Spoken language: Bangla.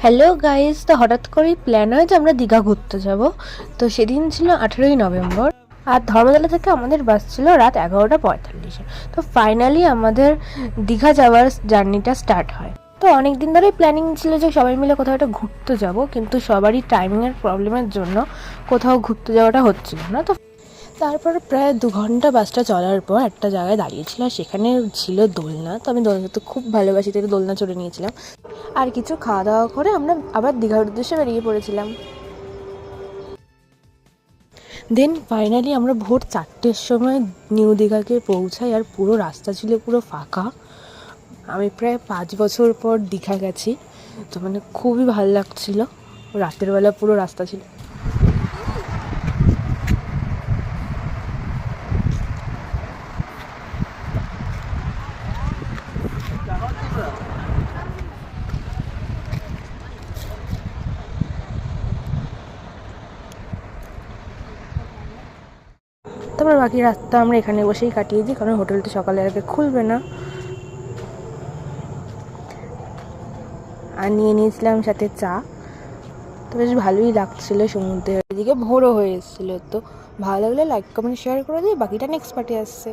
হ্যালো গাইস, তো হঠাৎ করেই প্ল্যান হয় যে আমরা দীঘা ঘুরতে যাব। তো সেদিন ছিল 18ই নভেম্বর, আর ধর্মতলা থেকে আমাদের বাস ছিল রাত 11:45-এ। তো ফাইনালি আমাদের দীঘা যাওয়ার জার্নিটা স্টার্ট হয়। তো অনেক দিন ধরেই প্ল্যানিং ছিল যে সবাই মিলে কোথাও একটা ঘুরতে যাব, কিন্তু সবারই টাইমিংয়ের প্রবলেমের জন্য কোথাও ঘুরতে যাওয়াটা হচ্ছিল না। তো তারপর প্রায় 2 ঘন্টা বাসটা চলার পর একটা জায়গায় দাঁড়িয়েছিল, সেখানে ছিল দোলনা। তো আমি দোলনা তো খুব ভালোবাসি, তাই দোলনা চড়ে নিয়েছিলাম। আর কিছু খাওয়া দাওয়া করে আমরা আবার দীঘার উদ্দেশ্যে বেরিয়ে পড়েছিলাম। দেন ফাইনালি আমরা ভোর 4টের সময় নিউ দীঘাকে পৌঁছাই, আর পুরো রাস্তা ছিল পুরো ফাঁকা। আমি প্রায় 5 বছর পর দীঘা গেছি, তো মানে খুবই ভালো লাগছিল। রাতের বেলা পুরো রাস্তা ছিল। তারপর বাকি রাস্তা আমরা এখানে বসেই কাটিয়ে দিই, কারণ হোটেলটা সকালের আগে খুলবে না। আর নিয়ে নিয়েছিলাম সাথে চা। তো বেশ ভালোই লাগছিলো, সমুদ্রের এদিকে ভোরও হয়ে এসেছিলো। তো ভালো লাগলে লাইক কমেন্ট শেয়ার করে দিই, বাকিটা নেক্সট পার্টে আসছে।